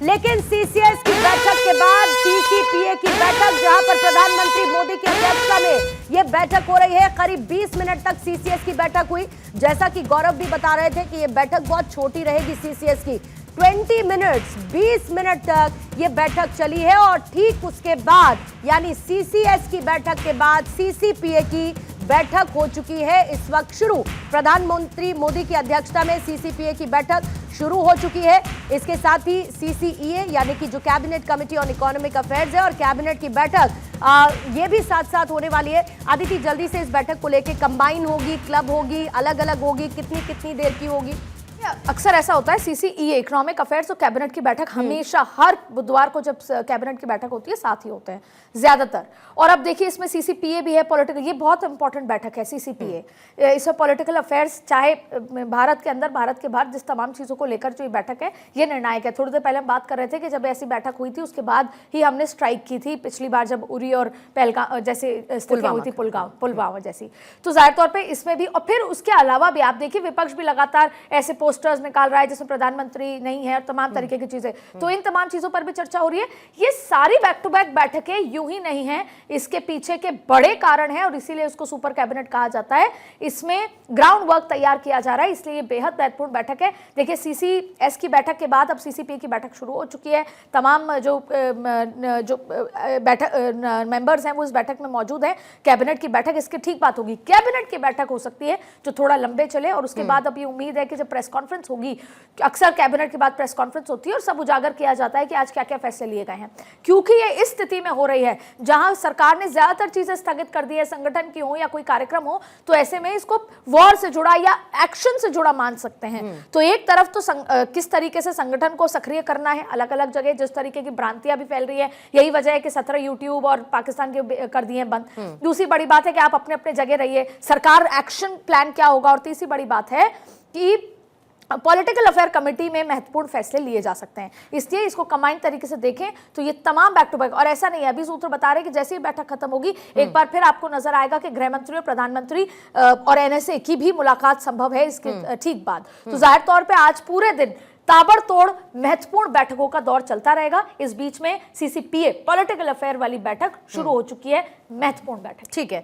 लेकिन सीसीएस की बैठक के बाद सीसीपीए की बैठक, जहां पर प्रधानमंत्री मोदी की अध्यक्षता में यह बैठक हो रही है, करीब 20 मिनट तक सीसीएस की बैठक हुई। जैसा कि गौरव भी बता रहे थे कि यह बैठक बहुत छोटी रहेगी सीसीएस की, 20 मिनट्स 20 मिनट तक ये बैठक चली है। और ठीक उसके बाद यानी सीसीएस की बैठक के बाद सीसीपीए की बैठक हो चुकी है इस वक्त शुरू। प्रधानमंत्री मोदी की अध्यक्षता में सीसीपीए की बैठक शुरू हो चुकी है। इसके साथ ही सीसीईए यानी कि जो cabinet committee on economic affairs है और कैबिनेट की बैठक ये भी साथ साथ होने वाली है। आदिति, जल्दी से इस बैठक को लेकर कंबाइन होगी, क्लब होगी, अलग अलग होगी, कितनी कितनी देर की होगी? अक्सर ऐसा होता है सीसीईए इकोनॉमिक अफेयर्स और कैबिनेट की बैठक हमेशा हर बुधवार को जब कैबिनेट की बैठक होती है साथ ही होते हैं ज्यादातर। और अब देखिए इसमें सीसीपीए भी है, पॉलिटिकल, ये बहुत इंपॉर्टेंट बैठक है सीसीपीए। इसमें पॉलिटिकल अफेयर्स चाहे भारत के अंदर भारत के बाहर जिस तमाम चीज़ों को लेकर जो ये बैठक है ये निर्णायक है। थोड़ी देर पहले हम बात कर रहे थे कि जब ऐसी बैठक हुई थी उसके बाद ही हमने स्ट्राइक की थी पिछली बार जब उरी और पहलगाम जैसे स्थितियां हुई थी, पुलवामा जैसी। तो जाहिर तौर पर इसमें भी, और फिर उसके अलावा भी आप देखिए विपक्ष भी लगातार ऐसे पोस्टर्स निकाल रहा है जिसमें प्रधानमंत्री नहीं है और तमाम तरीके की चीजें, तो इन तमाम चीजों पर भी चर्चा हो रही है। ये सारी बैक टू बैक बैठकें यूं ही नहीं है, इसके पीछे के बड़े कारण हैं और इसीलिए उसको सुपर कैबिनेट कहा जाता है। इसमें ग्राउंड वर्क तैयार किया जा रहा है, इसलिए बेहद महत्वपूर्ण बैठक है। देखिए सीसीएस की बैठक के बाद अब सीसीपीए की बैठक शुरू हो चुकी है। तमाम जो बैठक मेंबर्स हैं वो इस बैठक में मौजूद हैं। कैबिनेट की बैठक इसकी ठीक बात होगी, कैबिनेट की बैठक हो सकती है जो थोड़ा लंबे चले और उसके बाद अब ये उम्मीद है कि जब प्रेस कॉन्फ्रेंस होगी, अक्सर कैबिनेट के बाद प्रेस कॉन्फ्रेंस होती है और सब उजागर किया जाता है कि आज क्या क्या फैसले लिए गए हैं। क्योंकि ये इस स्थिति में हो रही है जहां सरकार ने ज्यादातर चीजें स्थगित कर दी है, संगठन की हो या कोई कार्यक्रम हो, तो ऐसे में इसको वॉर से जुड़ा या एक्शन से जुड़ा मान सकते हैं। तो एक तरफ तो किस तरीके से संगठन को सक्रिय करना है अलग अलग जगह, जिस तरीके की भ्रांतियां भी फैल रही है, यही वजह है कि 17 यूट्यूब और पाकिस्तान के कर दिए बंद। दूसरी बड़ी बात है कि आप अपने अपने जगह रहिए, सरकार एक्शन प्लान क्या होगा। और तीसरी बड़ी बात है कि पॉलिटिकल अफेयर कमेटी में महत्वपूर्ण फैसले लिए जा सकते हैं, इसलिए इसको कंबाइन तरीके से देखें तो ये तमाम बैक टू बैक। और ऐसा नहीं है, अभी सूत्र बता रहे हैं कि जैसे ही बैठक खत्म होगी एक बार फिर आपको नजर आएगा कि गृह मंत्री और प्रधानमंत्री और एनएसए की भी मुलाकात संभव है इसके ठीक बाद। तो जाहिर तौर पर आज पूरे दिन ताबड़तोड़ महत्वपूर्ण बैठकों का दौर चलता रहेगा। इस बीच में सीसीपीए पॉलिटिकल अफेयर वाली बैठक शुरू हो चुकी है, महत्वपूर्ण बैठक। ठीक है।